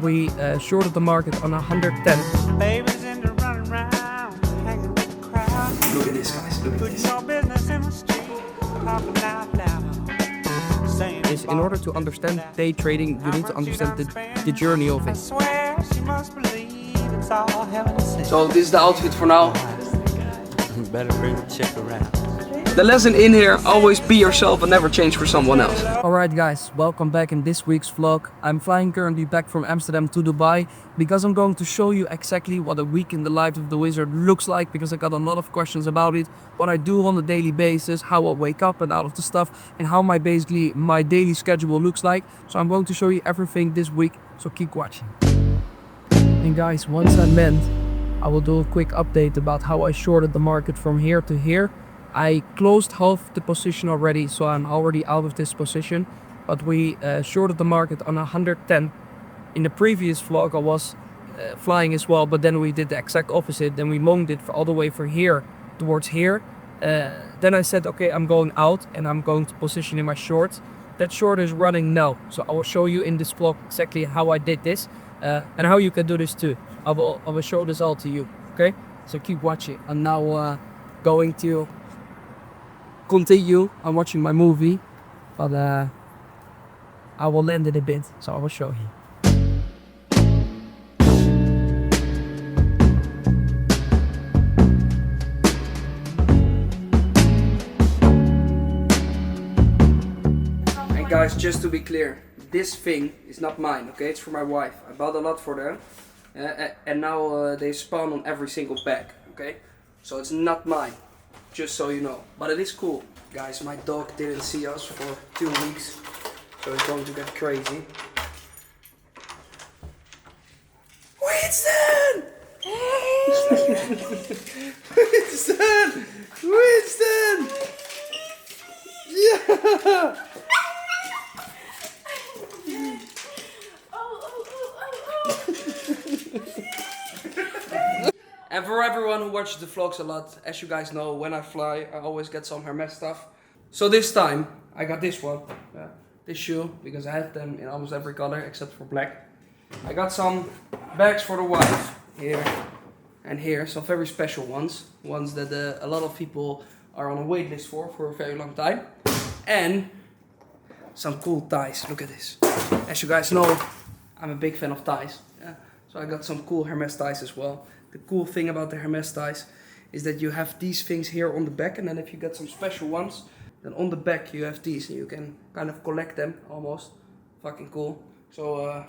We shorted the market on 110. Babies into running around, hanging with the crowd. Look at this, guys. Look at Putting this. your business in the street, talking out loud. Saying Is in order to understand day trading, you need to understand the journey of I it. swear she must believe it's all heaven to say. So this is the outfit for now. Better bring the chick around. The lesson in here, always be yourself and never change for someone else. Alright guys, welcome back in this week's vlog. I'm flying currently back from Amsterdam to Dubai because I'm going to show you exactly what a week in the life of the wizard looks like, because I got a lot of questions about it, what I do on a daily basis, how I wake up and out of the stuff, and how my daily schedule looks like. So I'm going to show you everything this week, so keep watching. And guys, once I'm manned, I will do a quick update about how I shorted the market from here to here. I closed half the position already, so I'm already out of this position. But we shorted the market on 110. In the previous vlog I was flying as well, but then we did the exact opposite. Then we monged it all the way from here towards here. Then I said, okay, I'm going out and I'm going to position in my short. That short is running now, so I will show you in this vlog exactly how I did this and how you can do this too. I will show this all to you, okay? So keep watching. I'm now going to continue. I'm watching my movie, but I will land in a bit, so I will show you. And guys, just to be clear, this thing is not mine, okay? It's for my wife. I bought a lot for them, and now they spawn on every single bag, okay? So it's not mine. Just so you know, but it is cool. Guys, my dog didn't see us for 2 weeks, so he's going to get crazy. Winston! Winston! Winston! Yeah! And for everyone who watches the vlogs a lot, as you guys know, when I fly, I always get some Hermes stuff. So this time, I got this one, this shoe, because I have them in almost every color except for black. I got some bags for the wife, here and here, some very special ones that a lot of people are on a wait list for a very long time. And some cool ties, look at this. As you guys know, I'm a big fan of ties, so I got some cool Hermes ties as well. The cool thing about the Hermes ties is that you have these things here on the back, and then if you get some special ones, then on the back you have these and you can kind of collect them almost. Fucking cool. So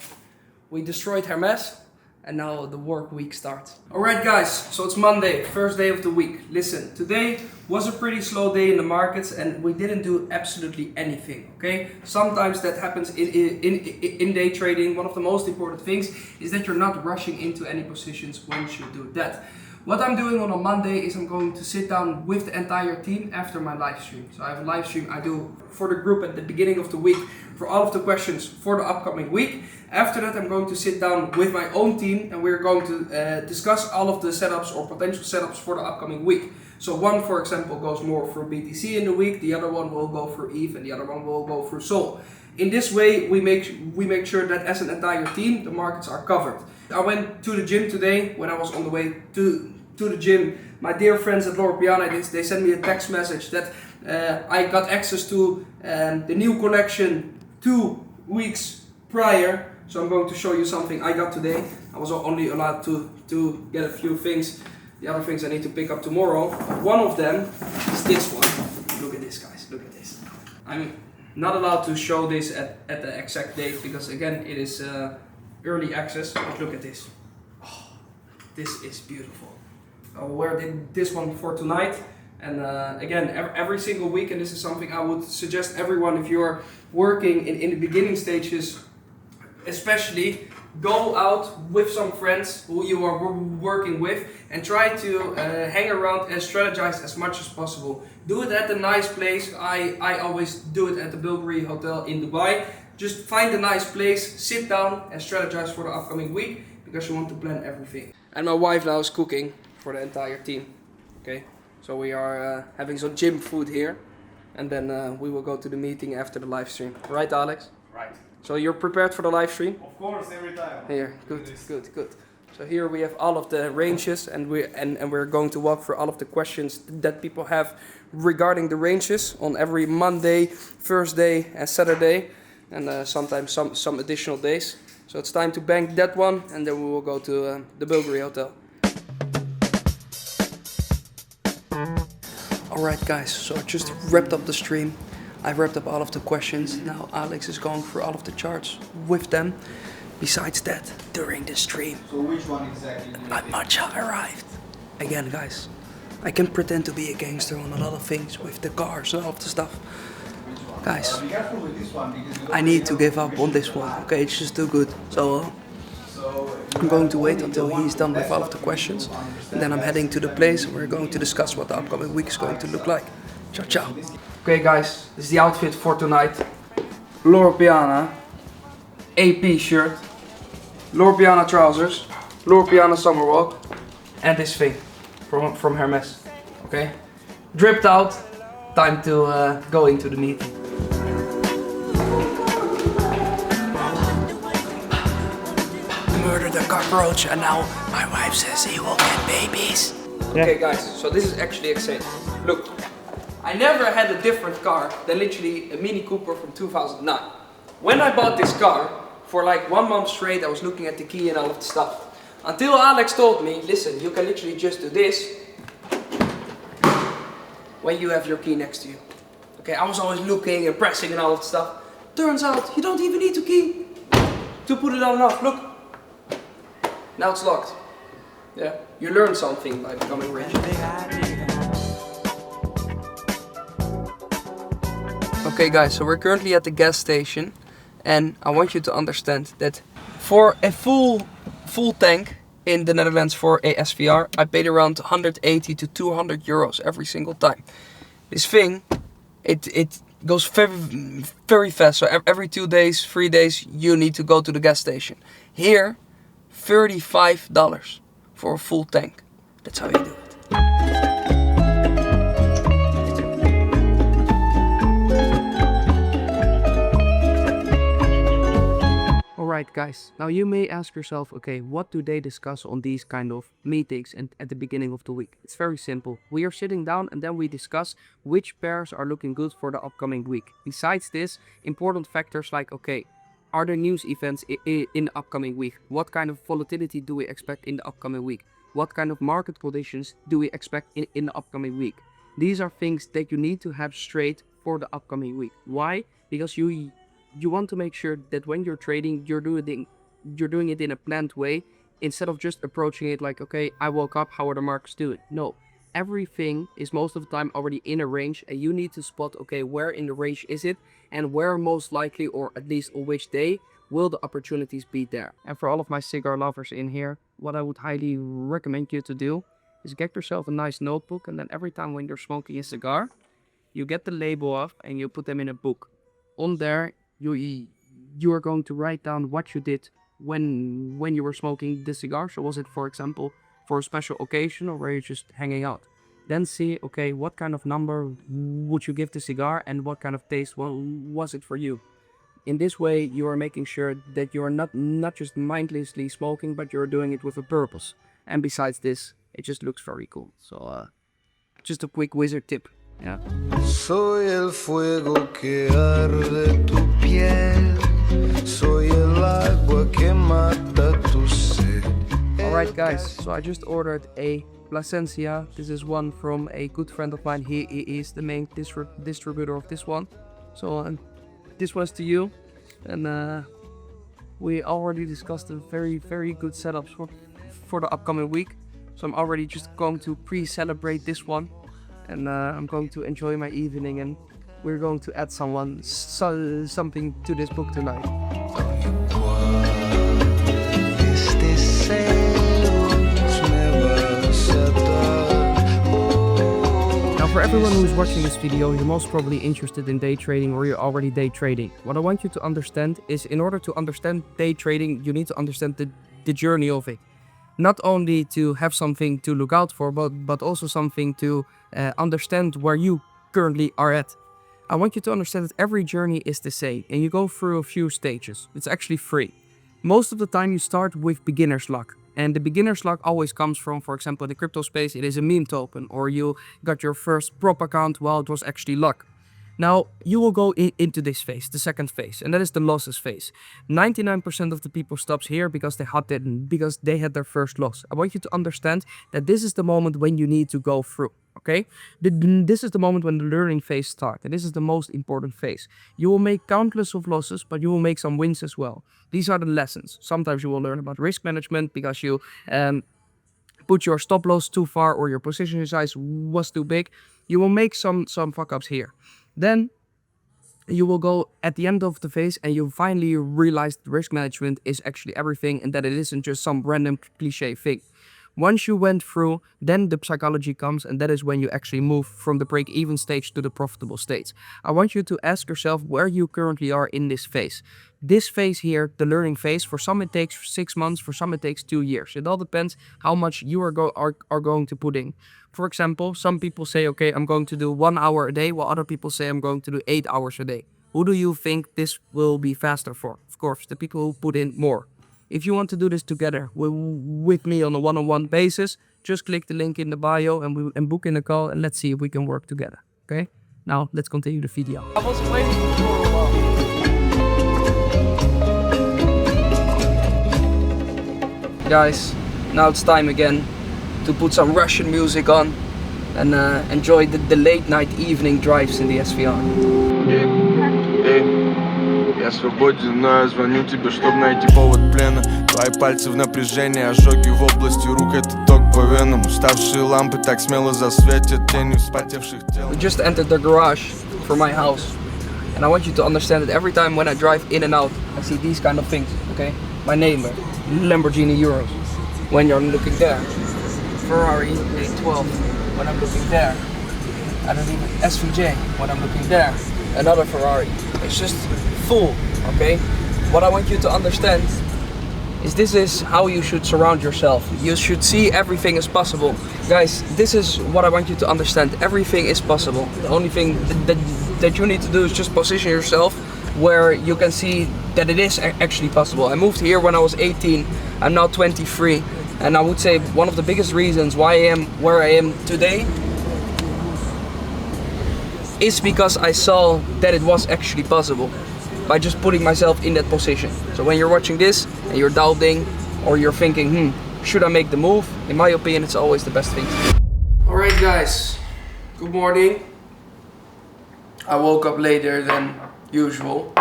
we destroyed Hermes and now the work week starts. Alright guys, so it's Monday, first day of the week. Listen, today was a pretty slow day in the markets and we didn't do absolutely anything, okay? Sometimes that happens in day trading. One of the most important things is that you're not rushing into any positions once you do that. What I'm doing on a Monday is I'm going to sit down with the entire team after my live stream. So I have a live stream I do for the group at the beginning of the week for all of the questions for the upcoming week. After that, I'm going to sit down with my own team and we're going to discuss all of the setups or potential setups for the upcoming week. So one, for example, goes more for BTC in the week, the other one will go for ETH and the other one will go for Sol. In this way, we make sure that as an entire team, the markets are covered. I went to the gym today. When I was on the way to the gym, my dear friends at Lord Piana, they sent me a text message that I got access to the new collection 2 weeks prior. So I'm going to show you something I got today. I was only allowed to get a few things. The other things I need to pick up tomorrow. One of them is this one. Look at this, guys. Look at this. I'm not allowed to show this at the exact date because again it is early access. But look at this. Oh, this is beautiful. I will wear this one for tonight. And again, every single week, and this is something I would suggest everyone if you're working in the beginning stages, especially, go out with some friends who you are working with and try to hang around and strategize as much as possible. Do it at a nice place. I always do it at the Bilberry Hotel in Dubai. Just find a nice place, sit down and strategize for the upcoming week because you want to plan everything. And my wife now is cooking for the entire team. Okay, so we are having some gym food here and then we will go to the meeting after the live stream. Right, Alex? Right. So you're prepared for the live stream? Of course, every time. Here, good. So here we have all of the ranges, and we're going to walk through all of the questions that people have regarding the ranges on every Monday, Thursday, and Saturday, and sometimes some additional days. So it's time to bank that one, and then we will go to the Bulgari Hotel. Alright guys, so I just wrapped up the stream. I wrapped up all of the questions. Now Alex is going through all of the charts with them. Besides that, during the stream, So which one exactly? my matcha arrived. Again guys, I can pretend to be a gangster on a lot of things with the cars and all of the stuff. Guys, Be careful with this one because you don't I need to give up on this one. Okay, it's just too good. So I'm going to wait until he's done with all of the questions. And then I'm heading to the place and we're going to discuss what the upcoming week is going to look like. Ciao, ciao. Okay guys, this is the outfit for tonight. Loro Piana, AP shirt, Loro Piana trousers, Loro Piana summer walk, and this thing from Hermes. Okay? Dripped out, time to go into the meeting. Murdered a cockroach and now my wife says he will get babies. Okay guys, so this is actually exciting. Look, I never had a different car than literally a Mini Cooper from 2009. When I bought this car, for like 1 month straight I was looking at the key and all of the stuff. Until Alex told me, listen, you can literally just do this when you have your key next to you. Okay, I was always looking and pressing and all of the stuff. Turns out you don't even need a key to put it on and off. Look, now it's locked. Yeah, you learn something by becoming rich. Okay guys, so we're currently at the gas station and I want you to understand that for a full tank in the Netherlands for a SVR, I paid around 180 to 200 euros every single time. This thing, it goes very fast, so every 2 days, 3 days you need to go to the gas station. Here, $35 for a full tank. That's how you do it. Alright guys, now you may ask yourself, okay, what do they discuss on these kind of meetings and at the beginning of the week? It's very simple. We are sitting down and then we discuss which pairs are looking good for the upcoming week. Besides this, important factors like, okay, are there news events in the upcoming week? What kind of volatility do we expect in the upcoming week? What kind of market conditions do we expect in the upcoming week? These are things that you need to have straight for the upcoming week. Why? Because you want to make sure that when you're trading, you're doing it in a planned way, instead of just approaching it like, okay, I woke up, how are the markets doing? No, everything is most of the time already in a range and you need to spot, okay, where in the range is it and where most likely, or at least on which day, will the opportunities be there. And for all of my cigar lovers in here, what I would highly recommend you to do is get yourself a nice notebook, and then every time when you're smoking a cigar, you get the label off and you put them in a book. On there, you are going to write down what you did when you were smoking the cigar. So was it, for example, for a special occasion or were you just hanging out? Then see, okay, what kind of number would you give the cigar and what kind of taste was it for you? In this way, you are making sure that you are not just mindlessly smoking, but you're doing it with a purpose. And besides this, it just looks very cool. So just a quick wizard tip. Yeah. Soy el fuego que arde tu piel. Soy el agua que mata tu sed. Alright guys, so I just ordered a Plasencia. This is one from a good friend of mine. He is the main distributor of this one. So this was to you. And we already discussed a very good setups for the upcoming week. So I'm already just going to pre-celebrate this one. And I'm going to enjoy my evening, and we're going to add something to this book tonight. Now for everyone who's watching this video, you're most probably interested in day trading or you're already day trading. What I want you to understand is, in order to understand day trading, you need to understand the journey of it. Not only to have something to look out for, but also something to understand where you currently are at. I want you to understand that every journey is the same and you go through a few stages. It's actually free. Most of the time you start with beginner's luck. And the beginner's luck always comes from, for example, in the crypto space, it is a meme token, or you got your first prop account while it was actually luck. Now, you will go into this phase, the second phase, and that is the losses phase. 99% of the people stops here because they had their first loss. I want you to understand that this is the moment when you need to go through, okay? This is the moment when the learning phase starts, and this is the most important phase. You will make countless of losses, but you will make some wins as well. These are the lessons. Sometimes you will learn about risk management because you put your stop loss too far or your position size was too big. You will make some fuck ups here. Then you will go at the end of the phase and you finally realize that risk management is actually everything and that it isn't just some random cliche thing. Once you went through, then the psychology comes, and that is when you actually move from the break-even stage to the profitable stage. I want you to ask yourself where you currently are in this phase. This phase here, the learning phase, for some it takes 6 months, for some it takes 2 years. It all depends how much you are going to put in. For example, some people say, okay, I'm going to do 1 hour a day, while other people say I'm going to do 8 hours a day. Who do you think this will be faster for? Of course, the people who put in more. If you want to do this together with me on a one-on-one basis, just click the link in the bio and book in a call, and let's see if we can work together. Okay? Now let's continue the video. I was waiting for a while. Guys, now it's time again to put some Russian music on and enjoy the late night evening drives in the SVR. Я свободен, но я звоню тебе, чтобы найти повод плена. Твои пальцы в напряжении, ожоги в области рук, это ток по венам. Уставшие лампы так смело засветят тенью вспотевших тел. We just entered the garage for my house, and I want you to understand that every time when I drive in and out, I see these kind of things, okay? My neighbor, Lamborghini Euros, when you're looking there. Ferrari 812, when I'm looking there. I don't even SVJ, when I'm looking there. Another Ferrari. It's just full, okay? What I want you to understand is this is how you should surround yourself. You should see everything is possible. Guys, this is what I want you to understand. Everything is possible. The only thing that you need to do is just position yourself where you can see that it is actually possible. I moved here when I was 18. I'm now 23. And I would say one of the biggest reasons why I am where I am today is because I saw that it was actually possible by just putting myself in that position. So when you're watching this and you're doubting or you're thinking, should I make the move? In my opinion, it's always the best thing to do. Alright guys, good morning. I woke up later than usual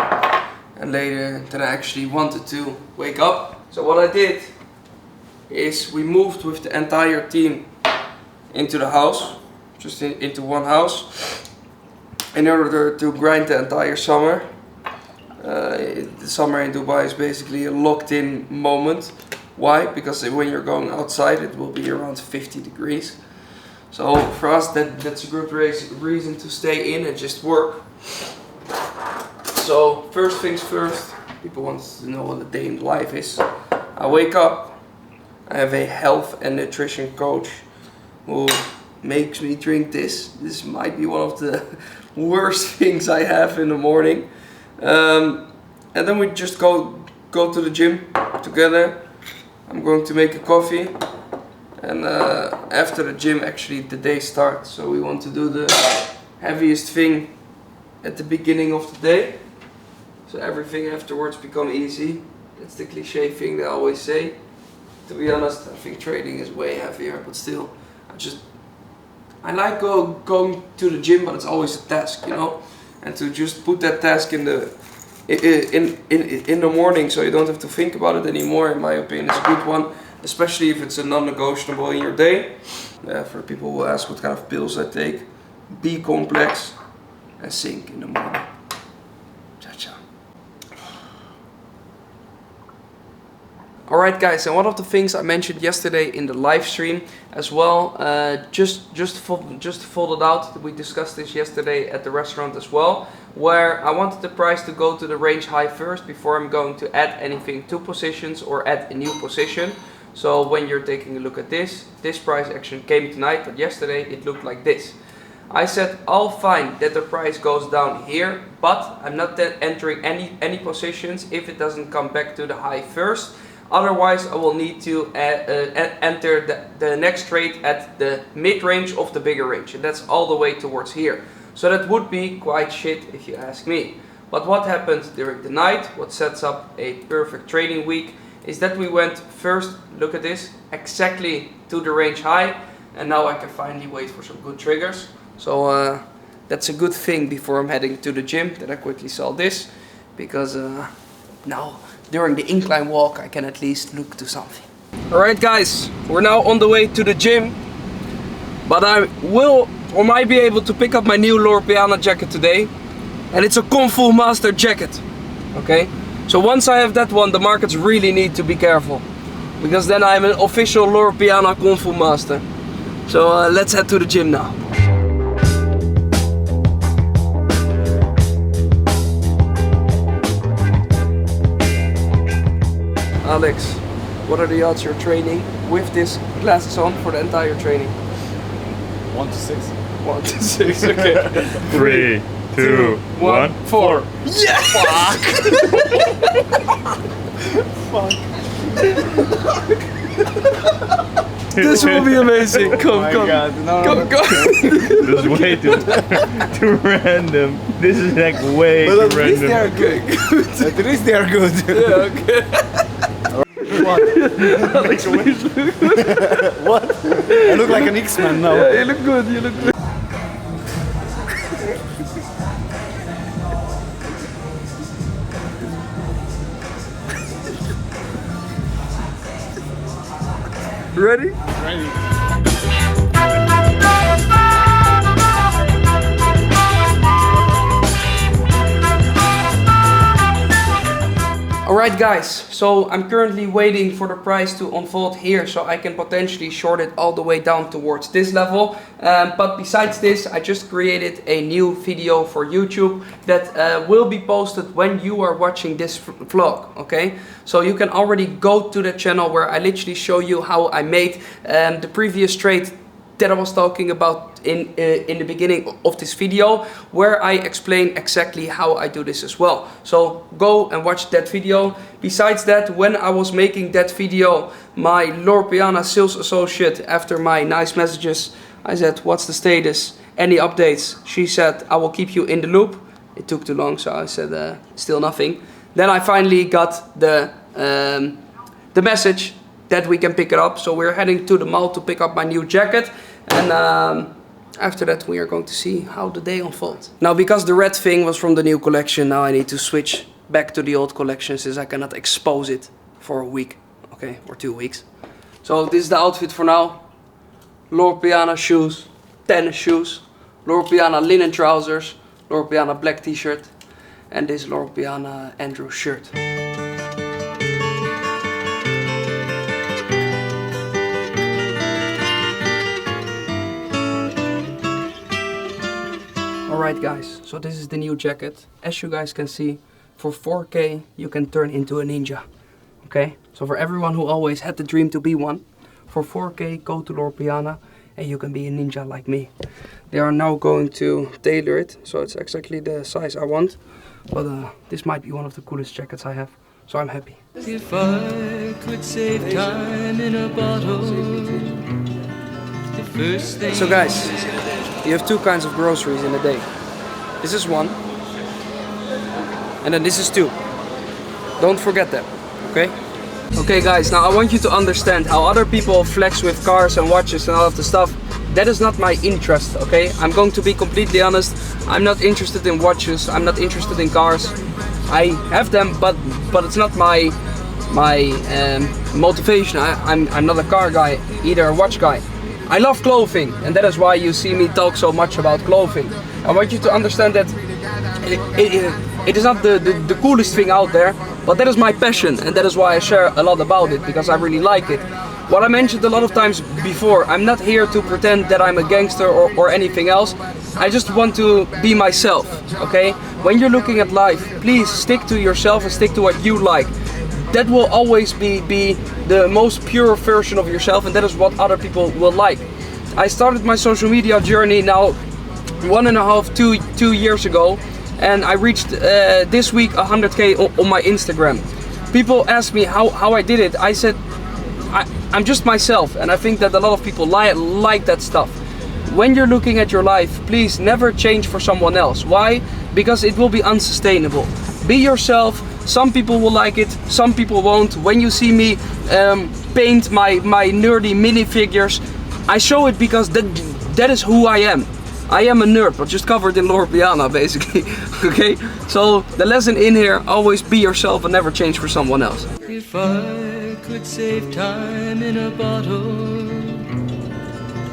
and later than I actually wanted to wake up. So what I did is we moved with the entire team into the house, just into one house, in order to grind the entire summer. The summer in Dubai is basically a locked-in moment. Why? Because when you're going outside, it will be around 50 degrees. So for us, that's a good reason to stay in and just work. So first things first, people want to know what a day in life is. I wake up, I have a health and nutrition coach who makes me drink this. This might be one of the worst things I have in the morning. And then we just go to the gym together. I'm going to make a coffee, and after the gym actually the day starts. So we want to do the heaviest thing at the beginning of the day, so everything afterwards become easy. That's the cliche thing they always say. To be honest, I think trading is way heavier, but still, I like going to the gym, but it's always a task, you know. And to just put that task in the morning, so you don't have to think about it anymore. In my opinion, it's a good one, especially if it's a non-negotiable in your day. For people who ask what kind of pills I take, B complex and zinc in the morning. Cha-cha. Alright guys, and one of the things I mentioned yesterday in the live stream as well, just folded out, we discussed this yesterday at the restaurant as well, where I wanted the price to go to the range high first before I'm going to add anything to positions or add a new position. So when you're taking a look at this price action came tonight, but yesterday it looked like this. I said I'll find that the price goes down here, but I'm not entering any positions if it doesn't come back to the high first. Otherwise, I will need to enter the next trade at the mid-range of the bigger range, and that's all the way towards here. So that would be quite shit if you ask me. But what happened during the night, what sets up a perfect trading week, is that we went first, look at this, exactly to the range high, and now I can finally wait for some good triggers. So that's a good thing before I'm heading to the gym, that I quickly saw this, because now during the incline walk I can at least look to something. Alright guys, we're now on the way to the gym, but I will or might be able to pick up my new Loro Piana jacket today, and it's a Kung Fu Master jacket. Okay, so once I have that one, the markets really need to be careful, because then I'm an official Loro Piana Kung Fu Master. So let's head to the gym now. Alex, what are the odds you're training with this glasses on for the entire training? 1 to 6. 1 to 6, okay. 3, 2, 1, 4. Yeah! Fuck. This will be amazing. Come, come. God, no, Come, come. This is way too random. This is like way But too at least they are random. good. At least they are good. Yeah, okay. What? What? I look like an X-Man now. Yeah, you look good, you look good. Ready? Alright guys, so I'm currently waiting for the price to unfold here so I can potentially short it all the way down towards this level. But besides this, I just created a new video for YouTube that will be posted when you are watching this vlog, okay? So you can already go to the channel where I literally show you how I made the previous trade that I was talking about in the beginning of this video, where I explain exactly how I do this as well. So go and watch that video. Besides that, when I was making that video, my Loro Piana sales associate, after my nice messages, I said, what's the status? Any updates? She said, I will keep you in the loop. It took too long, so I said, still nothing. Then I finally got the message that we can pick it up. So we're heading to the mall to pick up my new jacket. And after that we are going to see how the day unfolds. Now because the red thing was from the new collection, now I need to switch back to the old collection since I cannot expose it for a week, okay, or 2 weeks. So this is the outfit for now. Loro Piana shoes, tennis shoes, Loro Piana linen trousers, Loro Piana black t-shirt, and this Loro Piana Andrew shirt. Alright guys, so this is the new jacket. As you guys can see, for 4K you can turn into a ninja. Okay, so for everyone who always had the dream to be one, for 4K go to Loro Piana and you can be a ninja like me. They are now going to tailor it, so it's exactly the size I want. But this might be one of the coolest jackets I have, so I'm happy. If I could save time in a bottle, the first thing. So guys, you have 2 kinds of groceries in a day. This is 1, and then this is 2. Don't forget that, okay? Okay guys, now I want you to understand how other people flex with cars and watches and all of the stuff. That is not my interest, okay? I'm going to be completely honest. I'm not interested in watches, I'm not interested in cars. I have them, but it's not my motivation. I'm not a car guy, either a watch guy. I love clothing, and that is why you see me talk so much about clothing. I want you to understand that it is not the coolest thing out there, but that is my passion, and that is why I share a lot about it, because I really like it. What I mentioned a lot of times before, I'm not here to pretend that I'm a gangster or anything else. I just want to be myself, okay? When you're looking at life, please stick to yourself and stick to what you like. That will always be the most pure version of yourself, and that is what other people will like. I started my social media journey now 2 years ago, and I reached this week 100k on my Instagram. People ask me how I did it. I said I'm just myself, and I think that a lot of people like that stuff. When you're looking at your life, please never change for someone else. Why? Because it will be unsustainable. Be yourself. Some people will like it, some people won't. When you see me paint my nerdy minifigures, I show it because that is who I am. I am a nerd, but just covered in Lord Piana, basically. Okay? So the lesson in here, always be yourself and never change for someone else. If I could save time in a bottle,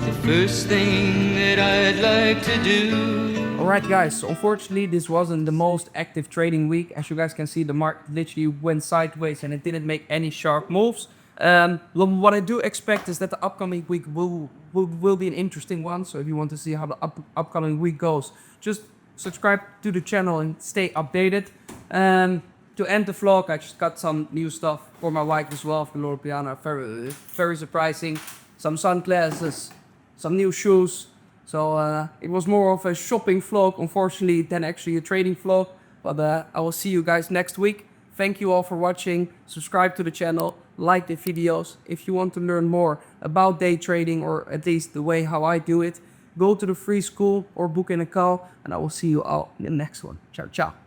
the first thing that I'd like to do. Alright guys, so unfortunately this wasn't the most active trading week. As you guys can see, the market literally went sideways and it didn't make any sharp moves. What I do expect is that the upcoming week will be an interesting one. So if you want to see how the upcoming week goes, just subscribe to the channel and stay updated. To end the vlog, I just got some new stuff for my wife as well from Lord Piana. Very surprising. Some sunglasses, some new shoes. So it was more of a shopping vlog, unfortunately, than actually a trading vlog. But I will see you guys next week. Thank you all for watching. Subscribe to the channel, like the videos. If you want to learn more about day trading, or at least the way how I do it, go to the free school or book in a call. And I will see you all in the next one. Ciao, ciao.